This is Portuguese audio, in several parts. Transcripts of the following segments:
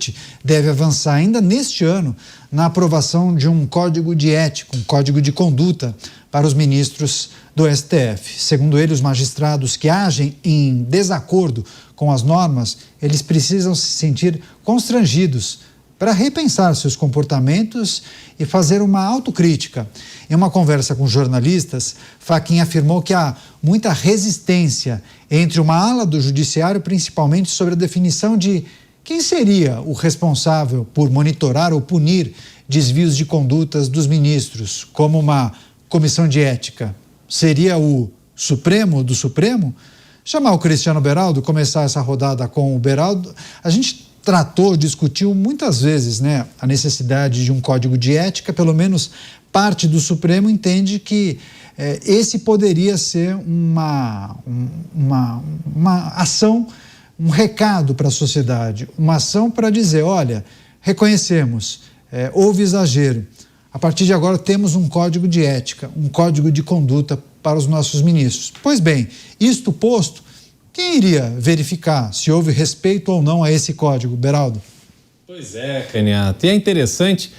Corte deve avançar ainda neste ano na aprovação de um código de ética, um código de conduta para os ministros do STF. Segundo ele, os magistrados que agem em desacordo com as normas, eles precisam se sentir constrangidos para repensar seus comportamentos e fazer uma autocrítica. Em uma conversa com jornalistas, Fachin afirmou que há muita resistência entre uma ala do judiciário, principalmente sobre a definição de quem seria o responsável por monitorar ou punir desvios de condutas dos ministros, como uma comissão de ética. Seria o Supremo do Supremo? Chamar o Cristiano Beraldo, começar essa rodada com o Beraldo. A gente discutiu muitas vezes, né, a necessidade de um código de ética. Pelo menos parte do Supremo entende que esse poderia ser uma ação, um recado para a sociedade, uma ação para dizer, olha, reconhecemos, houve exagero. A partir de agora temos um código de ética, um código de conduta para os nossos ministros. Pois bem, isto posto, quem iria verificar se houve respeito ou não a esse código, Beraldo? Pois é, Caniato. E é interessante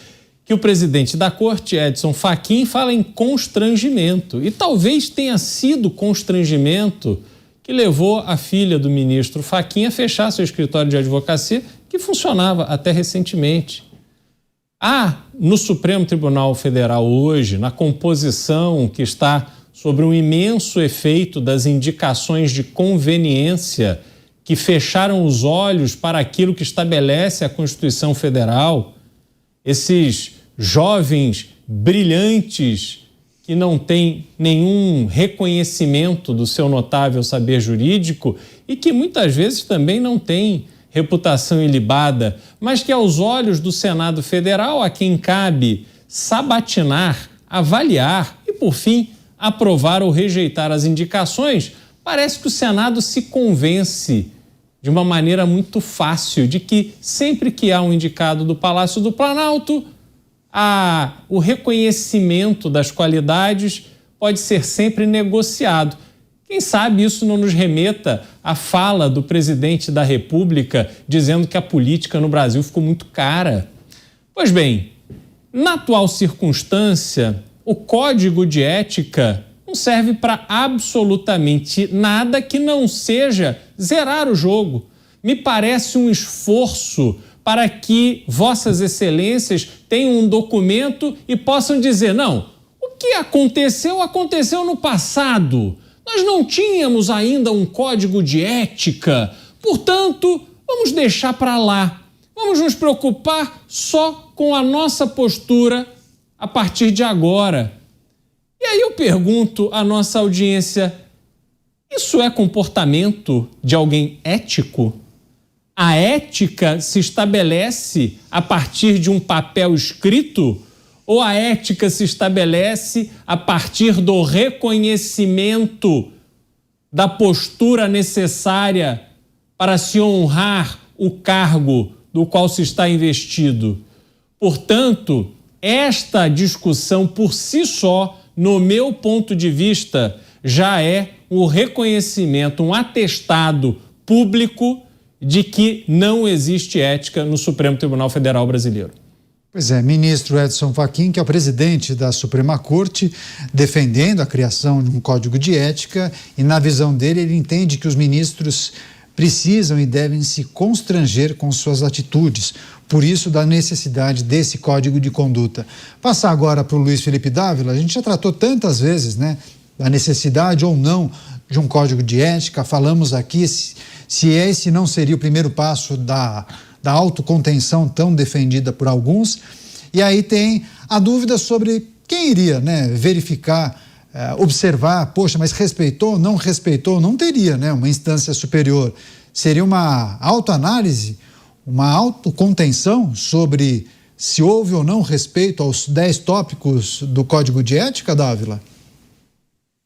que o presidente da Corte, Edson Fachin, fala em constrangimento. E talvez tenha sido constrangimento que levou a filha do ministro Fachin a fechar seu escritório de advocacia, que funcionava até recentemente. Há no Supremo Tribunal Federal hoje, na composição que está sobre um imenso efeito das indicações de conveniência que fecharam os olhos para aquilo que estabelece a Constituição Federal, esses jovens brilhantes que não têm nenhum reconhecimento do seu notável saber jurídico e que muitas vezes também não têm reputação ilibada, mas que aos olhos do Senado Federal, a quem cabe sabatinar, avaliar e, por fim, aprovar ou rejeitar as indicações, parece que o Senado se convence de uma maneira muito fácil de que sempre que há um indicado do Palácio do Planalto, o reconhecimento das qualidades pode ser sempre negociado. Quem sabe isso não nos remeta à fala do presidente da República dizendo que a política no Brasil ficou muito cara. Pois bem, na atual circunstância, o Código de Ética não serve para absolutamente nada que não seja zerar o jogo. Me parece um esforço para que Vossas Excelências tenham um documento e possam dizer, não, o que aconteceu, aconteceu no passado. Nós não tínhamos ainda um código de ética, portanto, vamos deixar para lá. Vamos nos preocupar só com a nossa postura a partir de agora. E aí eu pergunto à nossa audiência, isso é comportamento de alguém ético? A ética se estabelece a partir de um papel escrito? Ou a ética se estabelece a partir do reconhecimento da postura necessária para se honrar o cargo do qual se está investido? Portanto, esta discussão por si só, no meu ponto de vista, já é um reconhecimento, um atestado público de que não existe ética no Supremo Tribunal Federal brasileiro. Pois é, ministro Edson Fachin, que é o presidente da Suprema Corte, defendendo a criação de um código de ética, e na visão dele ele entende que os ministros precisam e devem se constranger com suas atitudes, por isso da necessidade desse código de conduta. Passar agora para o Luiz Felipe Dávila, a gente já tratou tantas vezes, né, da necessidade ou não de um código de ética, falamos aqui se esse não seria o primeiro passo da autocontenção tão defendida por alguns, e aí tem a dúvida sobre quem iria, né, verificar, observar, poxa, mas respeitou, não teria, né, uma instância superior. Seria uma autoanálise, uma autocontenção sobre se houve ou não respeito aos 10 tópicos do Código de Ética, Dávila?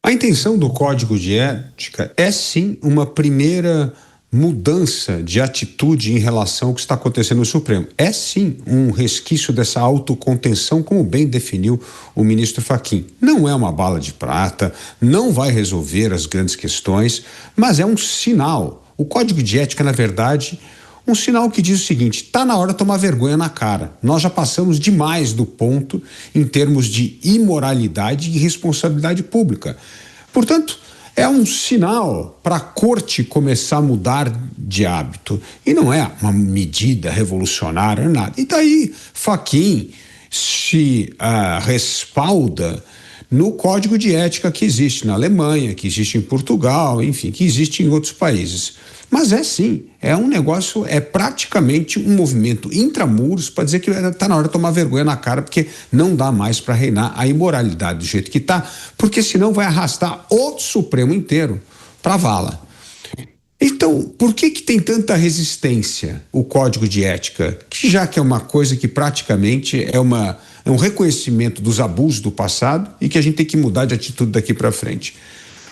A intenção do Código de Ética é sim uma primeira mudança de atitude em relação ao que está acontecendo no Supremo. É sim um resquício dessa autocontenção, como bem definiu o ministro Fachin. Não é uma bala de prata, não vai resolver as grandes questões, mas é um sinal. O Código de Ética, na verdade, um sinal que diz o seguinte: está na hora de tomar vergonha na cara. Nós já passamos demais do ponto em termos de imoralidade e responsabilidade pública. Portanto, é um sinal para a corte começar a mudar de hábito. E não é uma medida revolucionária, nada. E daí, Fachin se respalda no código de ética que existe na Alemanha, que existe em Portugal, enfim, que existe em outros países. Mas sim, é um negócio, é praticamente um movimento intramuros para dizer que está na hora de tomar vergonha na cara, porque não dá mais para reinar a imoralidade do jeito que está, porque senão vai arrastar o Supremo inteiro para a vala. Então, por que tem tanta resistência o Código de Ética, que já que é uma coisa que praticamente é um reconhecimento dos abusos do passado e que a gente tem que mudar de atitude daqui para frente?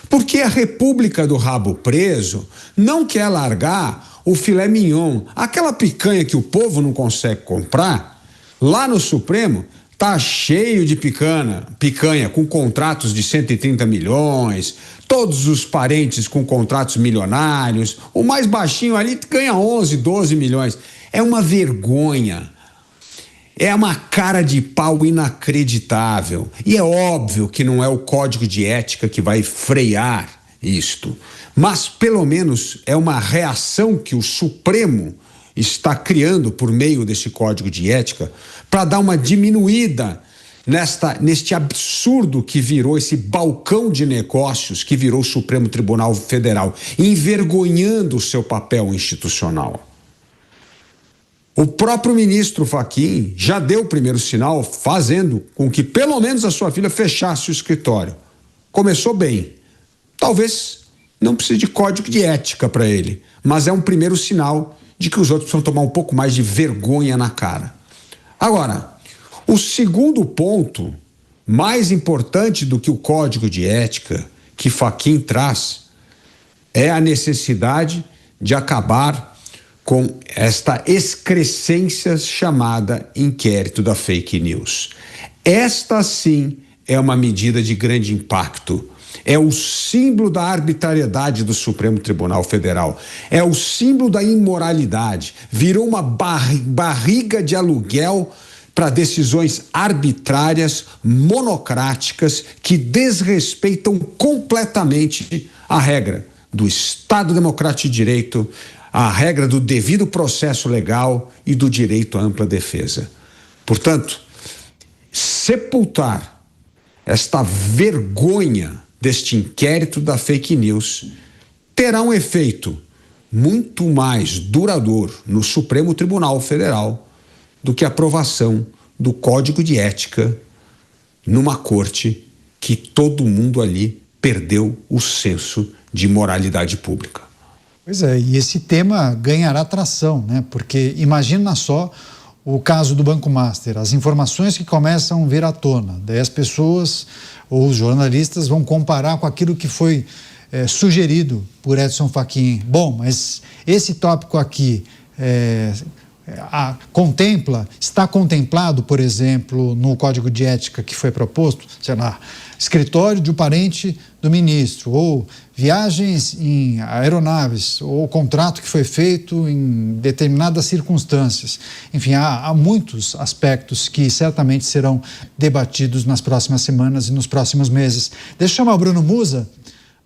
Porque a República do Rabo Preso não quer largar o filé mignon, aquela picanha que o povo não consegue comprar. Lá no Supremo tá cheio de picanha com contratos de 130 milhões, todos os parentes com contratos milionários, o mais baixinho ali ganha 11, 12 milhões. É uma vergonha. É uma cara de pau inacreditável. E é óbvio que não é o Código de Ética que vai frear isto. Mas, pelo menos, é uma reação que o Supremo está criando por meio desse Código de Ética para dar uma diminuída neste absurdo que virou esse balcão de negócios que virou o Supremo Tribunal Federal, envergonhando o seu papel institucional. O próprio ministro Fachin já deu o primeiro sinal, fazendo com que pelo menos a sua filha fechasse o escritório. Começou bem. Talvez não precise de código de ética para ele, mas é um primeiro sinal de que os outros precisam tomar um pouco mais de vergonha na cara. Agora, o segundo ponto, mais importante do que o código de ética que Fachin traz, é a necessidade de acabar com esta excrescência chamada inquérito da fake news. Esta, sim, é uma medida de grande impacto. É o símbolo da arbitrariedade do Supremo Tribunal Federal. É o símbolo da imoralidade. Virou uma barriga de aluguel para decisões arbitrárias, monocráticas, que desrespeitam completamente a regra do Estado Democrático de Direito, a regra do devido processo legal e do direito à ampla defesa. Portanto, sepultar esta vergonha deste inquérito da fake news terá um efeito muito mais duradouro no Supremo Tribunal Federal do que a aprovação do Código de Ética numa corte que todo mundo ali perdeu o senso de moralidade pública. Pois é, e esse tema ganhará tração, né? Porque imagina só o caso do Banco Master, as informações que começam a vir à tona, daí as pessoas ou os jornalistas vão comparar com aquilo que foi sugerido por Edson Fachin. Bom, mas esse tópico aqui está contemplado, por exemplo, no Código de Ética que foi proposto, sei lá, escritório de um parente do ministro, ou viagens em aeronaves, ou contrato que foi feito em determinadas circunstâncias. Enfim, há muitos aspectos que certamente serão debatidos nas próximas semanas e nos próximos meses. Deixa eu chamar o Bruno Musa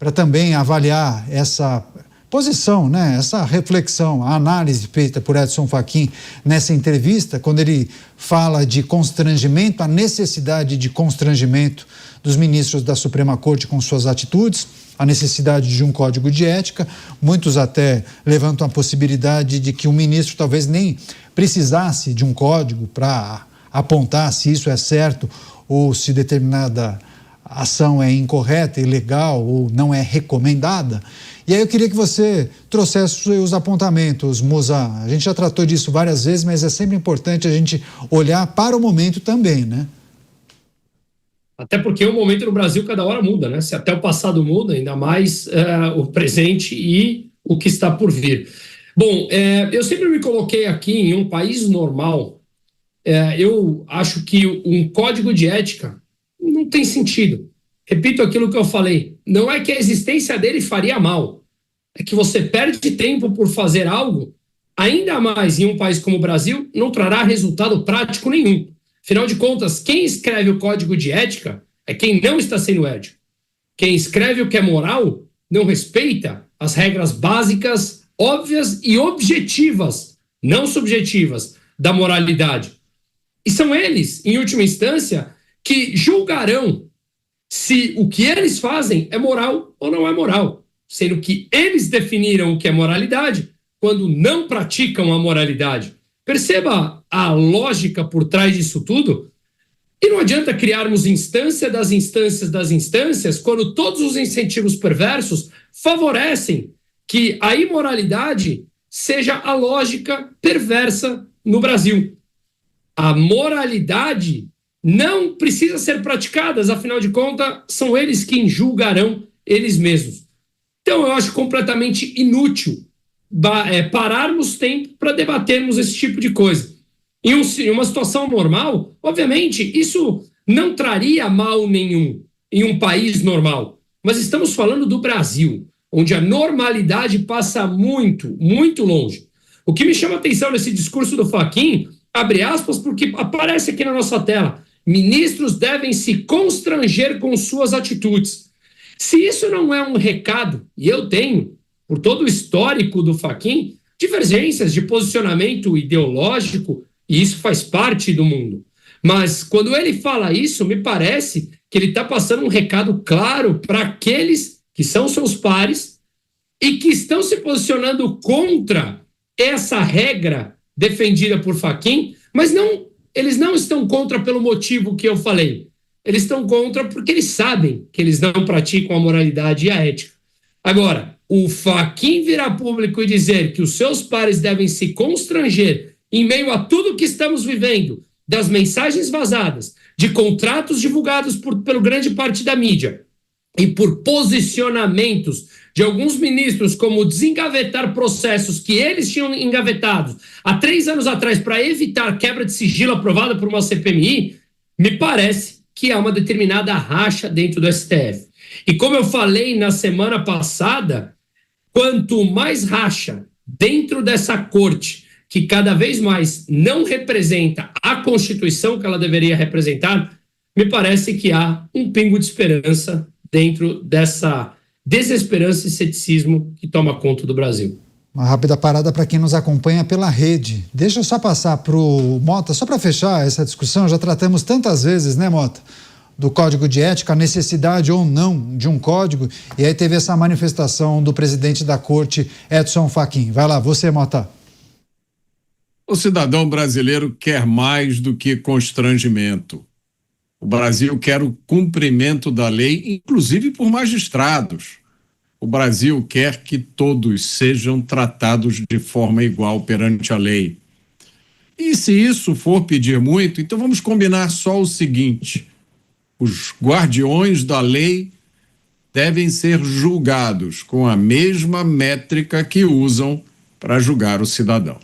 para também avaliar essa posição, né? Essa reflexão, a análise feita por Edson Fachin nessa entrevista, quando ele fala de constrangimento, a necessidade de constrangimento dos ministros da Suprema Corte com suas atitudes, a necessidade de um código de ética. Muitos até levantam a possibilidade de que um ministro talvez nem precisasse de um código para apontar se isso é certo ou se determinada ação é incorreta, ilegal ou não é recomendada. E aí eu queria que você trouxesse os apontamentos, Musa. A gente já tratou disso várias vezes, mas é sempre importante a gente olhar para o momento também, né? Até porque o momento no Brasil cada hora muda, né? Se até o passado muda, ainda mais o presente e o que está por vir. Bom, eu sempre me coloquei aqui em um país normal. Eu acho que um código de ética não tem sentido. Repito aquilo que eu falei. Não é que a existência dele faria mal. É que você perde tempo por fazer algo ainda mais em um país como o Brasil, não trará resultado prático nenhum. Afinal de contas, quem escreve o código de ética é quem não está sendo ético. Quem escreve o que é moral não respeita as regras básicas, óbvias e objetivas, não subjetivas, da moralidade. E são eles, em última instância, que julgarão se o que eles fazem é moral ou não é moral, sendo que eles definiram o que é moralidade quando não praticam a moralidade. Perceba a lógica por trás disso tudo? E não adianta criarmos instância das instâncias das instâncias quando todos os incentivos perversos favorecem que a imoralidade seja a lógica perversa no Brasil. A moralidade não precisa ser praticada, afinal de contas, são eles quem julgarão eles mesmos. Então, eu acho completamente inútil pararmos tempo para debatermos esse tipo de coisa. Em uma situação normal, obviamente, isso não traria mal nenhum em um país normal. Mas estamos falando do Brasil, onde a normalidade passa muito, muito longe. O que me chama a atenção nesse discurso do Fachin, abre aspas, porque aparece aqui na nossa tela, ministros devem se constranger com suas atitudes. Se isso não é um recado, e eu tenho, por todo o histórico do Fachin, divergências de posicionamento ideológico, e isso faz parte do mundo. Mas quando ele fala isso, me parece que ele está passando um recado claro para aqueles que são seus pares e que estão se posicionando contra essa regra defendida por Fachin, mas eles não estão contra pelo motivo que eu falei. Eles estão contra porque eles sabem que eles não praticam a moralidade e a ética. Agora, o Fachin virar público e dizer que os seus pares devem se constranger em meio a tudo que estamos vivendo, das mensagens vazadas, de contratos divulgados pelo grande parte da mídia e por posicionamentos de alguns ministros, como desengavetar processos que eles tinham engavetados há 3 anos atrás para evitar quebra de sigilo aprovada por uma CPMI, me parece que há uma determinada racha dentro do STF. E como eu falei na semana passada, quanto mais racha dentro dessa corte, que cada vez mais não representa a Constituição que ela deveria representar, me parece que há um pingo de esperança dentro dessa desesperança e ceticismo que toma conta do Brasil. Uma rápida parada para quem nos acompanha pela rede. Deixa eu só passar para o Mota, só para fechar essa discussão, já tratamos tantas vezes, né, Mota? Do Código de Ética, a necessidade ou não de um código, e aí teve essa manifestação do presidente da Corte, Edson Fachin. Vai lá, você, Mota. O cidadão brasileiro quer mais do que constrangimento. O Brasil quer o cumprimento da lei, inclusive por magistrados. O Brasil quer que todos sejam tratados de forma igual perante a lei. E se isso for pedir muito, então vamos combinar só o seguinte: os guardiões da lei devem ser julgados com a mesma métrica que usam para julgar o cidadão.